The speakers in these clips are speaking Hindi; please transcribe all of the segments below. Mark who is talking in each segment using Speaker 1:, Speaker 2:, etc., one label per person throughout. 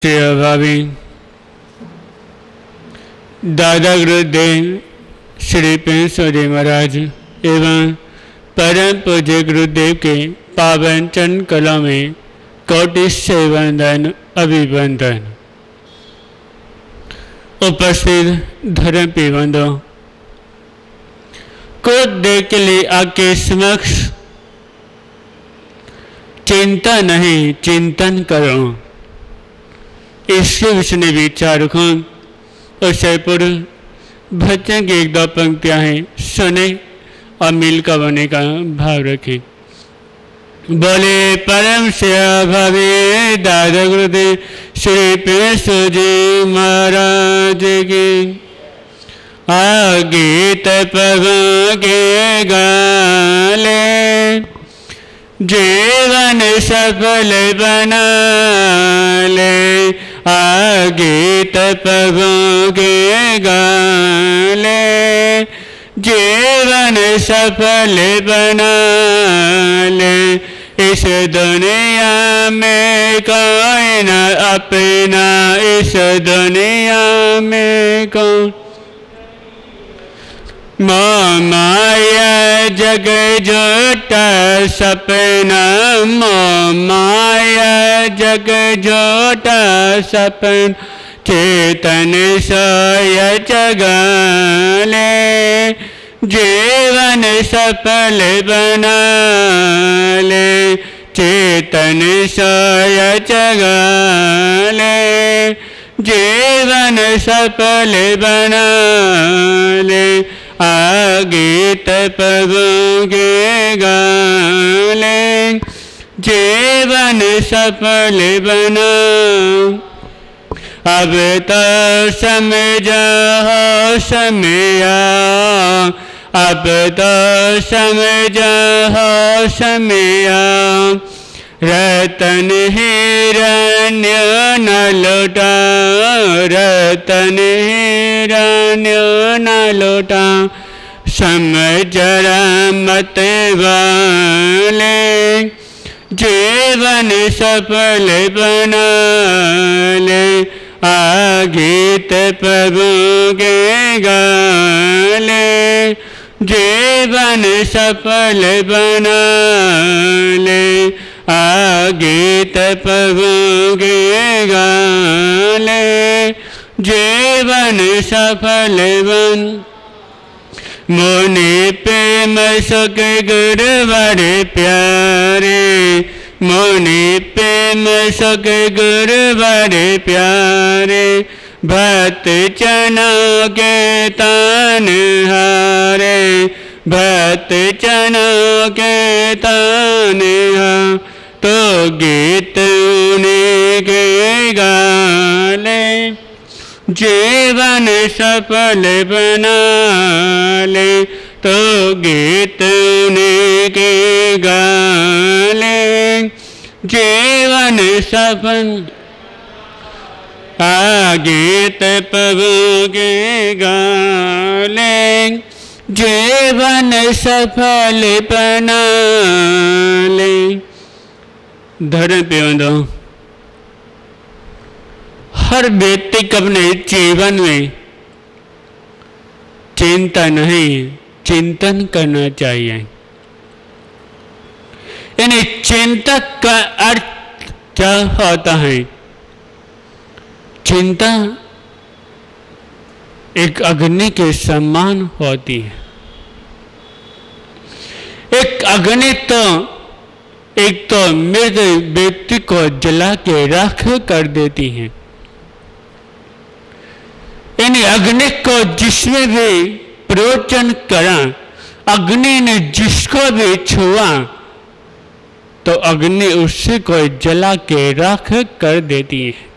Speaker 1: भावी दादा गुरुदेव श्री प्रेमचंद जी महाराज एवं परम पूज्य गुरुदेव के पावन चरण कला में कोटि से वंदन अभिवंदन। उपस्थित धर्म पिबंधों को देख के लिए आपके समक्ष चिंता नहीं चिंतन करो, इसके विषय में विचार रखूं। उससे पूर्व भजन की एक दो पंक्तियां हैं, सुने और मिल का बने का भाव रखें। बोले परम सेवा भावी दादा गुरुदेव श्री प्रेमचंद जी महाराज की। गीत पगे गाले जीवन सफल बना ले। गीत पगे गाले जीवन सफल बना ले। इस दुनिया में कोई न अपना, इस दुनिया में कौन माया जग जोटा सपना। माया जग जोटा सपन चेतन सोय जगाले। जीवन सफल बना ले, चेतन सोय जगाले। जीवन सफल बना ले। गीत पगे गाले जीवन सफल बना। अब तो समझो समया, अब तो समझो समया। रतन हिरण्य न लौटा, रतन हिरण्य न लौटा। समझ मत वाले जीवन सफल बना ले। गीत पगे गाले जीवन सफल बना ले। गीत पगे गाले जीवन सफल बन। मोने प्रेम सुख गुरु बड़े प्यारे। मोने प्रेम सुख गुरु बड़े प्यारे। भक्त चनों के तान हारे, भक्त चनों के तान हारे। तो गीत उन्हीं के गाले जीवन सफल बना ले। तो गीत उन्हीं के गाले जीवन सफल। गीत पगे गाले जीवन सफल बना ले। धर्म पिबंधों हर व्यक्ति को अपने जीवन में चिंता नहीं चिंतन करना चाहिए। यानी चिंतक का अर्थ क्या होता है? चिंता एक अग्नि के समान होती है। एक अग्नि तो एक तो मृत व्यक्ति को जला के राख कर देती है। यानी अग्नि को जिसमें भी प्रवचन करा, अग्नि ने जिसको भी छुआ तो अग्नि उससे को जला के राख कर देती है।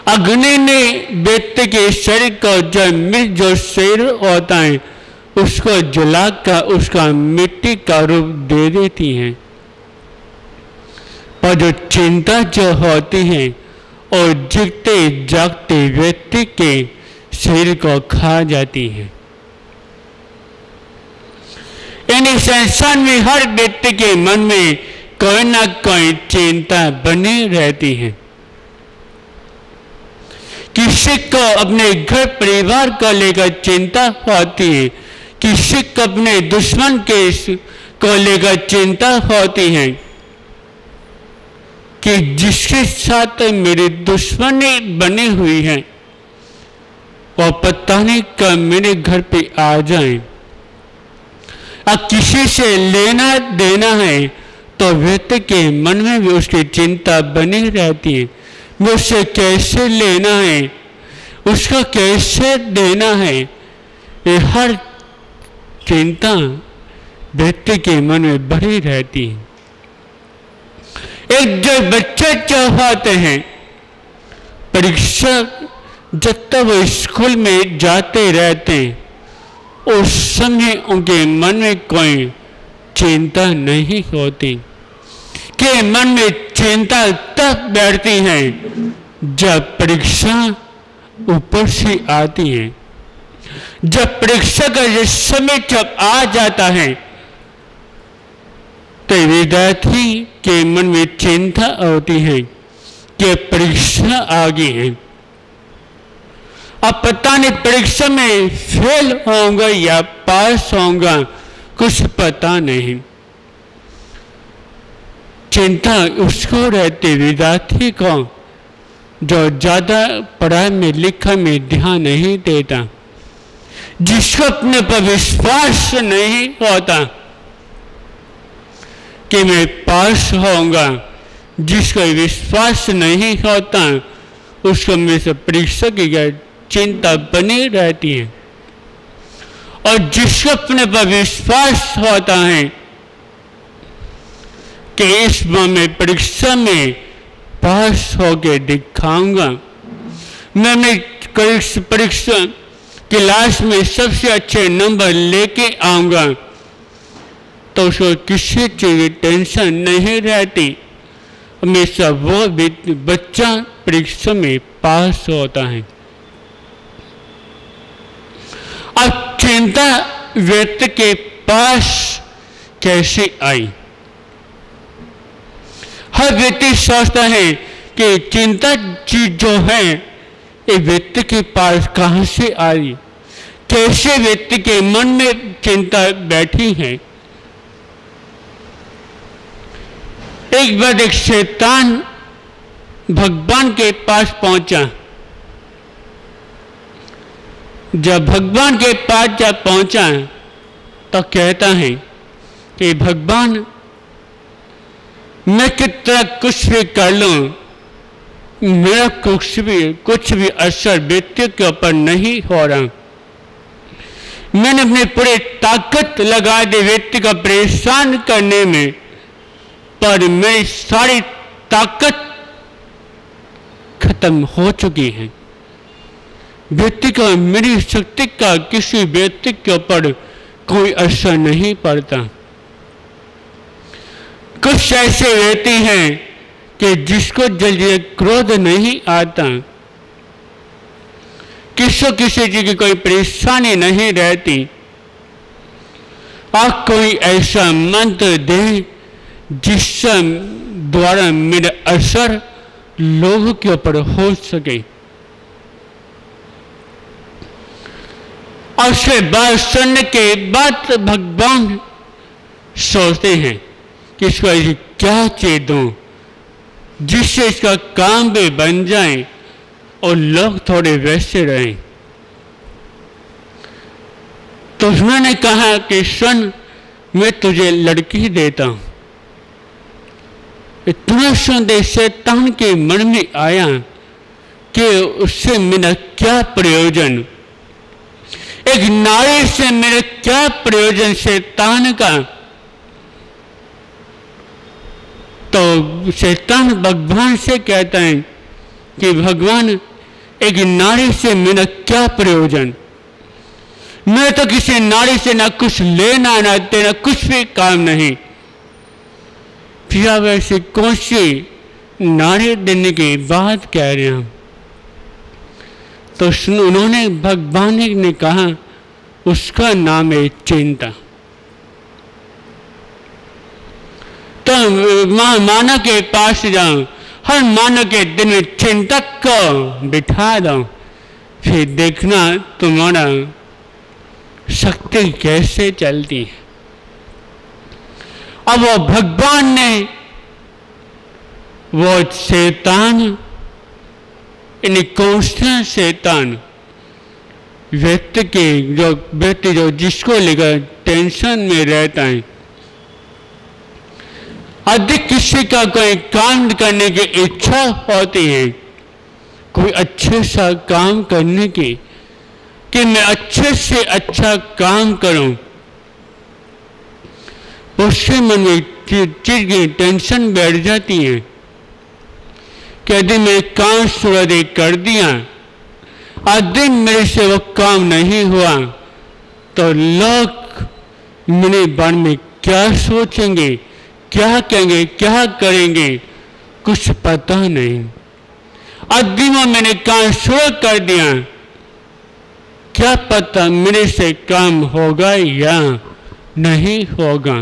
Speaker 1: अग्नि ने व्यक्ति के शरीर को जो शरीर होता है उसको जलाकर उसका मिट्टी का रूप दे देती है। और जो चिंता जो होती है और जीते जागते व्यक्ति के शरीर को खा जाती है। यानी संसार में हर व्यक्ति के मन में कोई ना कोई चिंता बनी रहती है। किसी को अपने घर परिवार को लेकर चिंता होती है, किसी को अपने दुश्मन को लेकर चिंता होती है कि जिसके साथ मेरी दुश्मनी बनी हुई है वो पता नहीं कब मेरे घर पे आ जाए। अब किसी से लेना देना है तो व्यक्ति के मन में भी उसकी चिंता बनी रहती है, मैं उससे कैसे लेना है, उसका कैसे देना है, ये हर चिंता व्यक्ति के मन में भरी रहती है। एक जो बच्चे चाहते हैं परीक्षा जब तक वो स्कूल में जाते रहते हैं उस समय उनके मन में कोई चिंता नहीं होती, कि मन में चिंता तब बैठती है जब परीक्षा ऊपर से आती है। जब परीक्षा का ये समय जब आ जाता है तो विद्यार्थी के मन में चिंता होती है कि परीक्षा आ गई है, अब पता नहीं परीक्षा में फेल होऊंगा या पास होऊंगा, कुछ पता नहीं। चिंता उसको रहती विद्यार्थी को जो ज्यादा पढ़ाई में लिखा में ध्यान नहीं देता, जिसको अपने पर विश्वास नहीं होता कि मैं पास होऊंगा, जिसको विश्वास नहीं होता उसको मेरे से परीक्षा की चिंता बनी रहती है। और जिसको अपने पर विश्वास होता है कि इस बार मैं परीक्षा में पास होके दिखाऊंगा, मैं परीक्षा क्लास में सबसे अच्छे नंबर लेके आऊंगा, तो उसको किसी चीज की टेंशन नहीं रहती, हमेशा वो बच्चा परीक्षा में पास होता है। अब चिंता व्यक्ति के पास कैसे आई? हर व्यक्ति सोचता है कि चिंता चीज जो है ये व्यक्ति के पास कहां से आई, कैसे व्यक्ति के मन में चिंता बैठी है। एक बार एक शैतान भगवान के पास पहुंचा। जब भगवान के पास जब पहुंचा तो कहता है कि भगवान मैं कितना कुछ भी कर लूं, मेरा कुछ भी असर व्यक्ति के ऊपर नहीं हो रहा। मैंने अपनी पूरी ताकत लगा दी व्यक्ति को परेशान करने में, पर मेरी सारी ताकत खत्म हो चुकी है। व्यक्ति का मेरी शक्ति का किसी व्यक्ति के ऊपर कोई असर नहीं पड़ता। कुछ ऐसे व्यक्ति हैं कि जिसको जल्दी क्रोध नहीं आता, किसी चीज की कोई परेशानी नहीं रहती। आप कोई ऐसा मंत्र दे जिससे द्वारा मेरा असर लोगों के ऊपर हो सके। और उसके बाद सुनने के बाद भगवान सोचते हैं कि इसको ऐसी क्या चीज दूं जिससे इसका काम भी बन जाए और लोग थोड़े वैसे रहें। तो उन्होंने कहा कि सुन, मैं तुझे लड़की देता हूं। इतना सुनते शैतान के मन में आया कि उससे मेरा क्या प्रयोजन, एक नारी से मेरा क्या प्रयोजन शैतान का। तो शैतान भगवान से कहता है कि भगवान एक नारी से मेरा क्या प्रयोजन, मैं तो किसी नारी से ना कुछ लेना ना देना, कुछ भी काम नहीं। फिर आप ऐसी कौन सी नारी देने की बात कह रहे हैं? तो उन्होंने भगवान ने कहा उसका नाम है चिंता। तो मानव के पास जाओ, हर मानव के दिल में चिंतक को बिठा दो, फिर देखना तुम्हारा शक्ति कैसे चलती है। अब वो भगवान ने वो शैतान, यानी कौन सा शैतान, व्यक्ति जो जिसको लेकर टेंशन में रहता है, अधिक किसी का कोई काम करने की इच्छा होती है, कोई अच्छे सा काम करने की, कि मैं अच्छे से अच्छा काम करूं, उसके मन में चीज की टेंशन बैठ जाती है कि यदि मैं काम शुरू कर दिया, आज दिन मेरे से वो काम नहीं हुआ तो लोग मेरे बारे में क्या सोचेंगे, क्या कहेंगे, क्या करेंगे, कुछ पता नहीं। आज दिन मैंने काम शुरू कर दिया, क्या पता मेरे से काम होगा या नहीं होगा।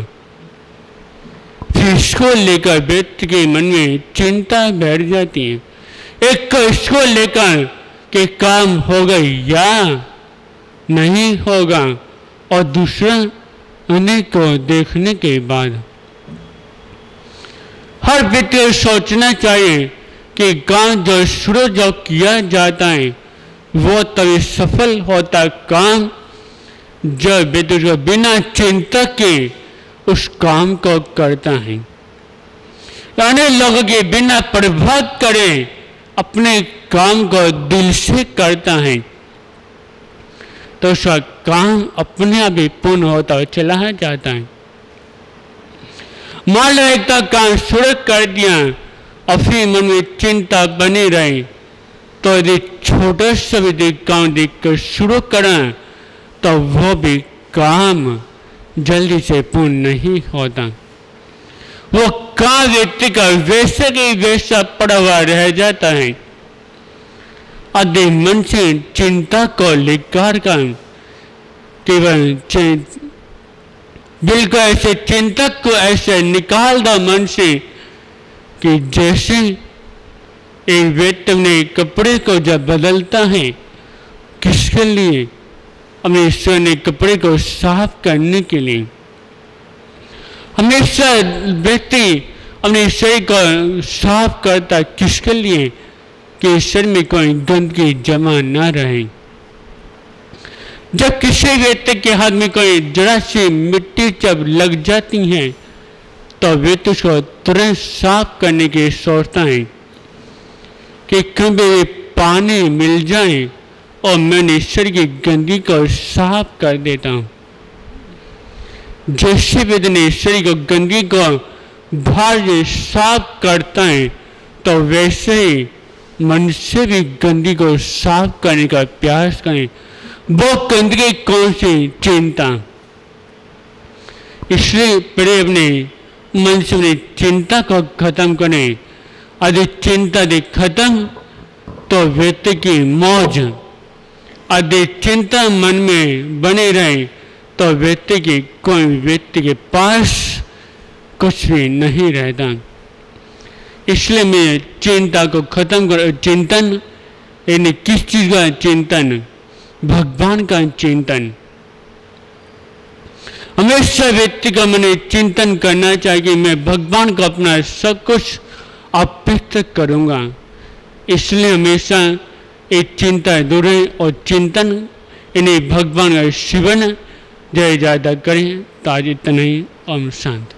Speaker 1: फिर इसको लेकर व्यक्ति के मन में चिंता बैठ जाती है। एक को इसको लेकर कि काम होगा या नहीं होगा, और दूसरा अनेक को देखने के बाद हर व्यक्ति को सोचना चाहिए कि काम जो शुरू जो किया जाता है वो तभी सफल होता काम जब व्यक्ति को बिना चिंता के उस काम को करता है। यानी लोगों के बिना प्रभाव करे अपने काम को दिल से करता है तो उसका काम अपने आप ही पूर्ण होता चला जाता है। मान लो एक काम शुरू कर दिया और फिर मन में चिंता बनी रही, तो यदि छोटे से भी काम देखकर शुरू करें तो वो भी काम जल्दी से पूर्ण नहीं होता। वो काम व्यक्ति का वैसे के वैसा पड़ा हुआ रह जाता है। आधे मन से चिंता को लेकर केवल बिल्कुल ऐसे चिंतक को ऐसे निकाल दो मन से कि जैसे एक व्यक्ति अपने कपड़े को जब बदलता है, किसके लिए? अपने स्वर्ण कपड़े को साफ करने के लिए। हमेशा व्यक्ति अपने शरीर को साफ करता किसके लिए? कि शरीर में कोई गंदगी जमा न रहे। जब किसी व्यक्ति के हाथ में कोई जरा सी मिट्टी जब लग जाती है तो व्यक्ति उसको तुरंत साफ करने की सोचता है कि कभी पानी मिल जाए और मैंने शरीर की गंदगी को साफ कर देता हूँ। जैसे व्यक्ति शरीर को गंदगी को बाहर से साफ करता है तो वैसे ही मन से भी गंदगी को साफ करने का प्रयास करें। वो गंदगी कौन सी? चिंता। इसलिए पहले अपने मन से अपनी चिंता को खत्म करें। यदि चिंता दे खत्म तो व्यक्ति की मौज। यदि चिंता मन में बने रहे तो व्यक्ति की कोई व्यक्ति के पास कुछ भी नहीं रहता। इसलिए मैं चिंता को खत्म कर, चिंतन यानी किस चीज का चिंतन? भगवान का चिंतन। हमेशा व्यक्ति का मन चिंतन करना चाहिए कि मैं भगवान को अपना सब कुछ अर्पित करूंगा। इसलिए हमेशा एक चिंता दूर है और चिंतन यानी भगवान का शिवन जय ज्यादा करें। तो आज इतना ही। ओम शांति।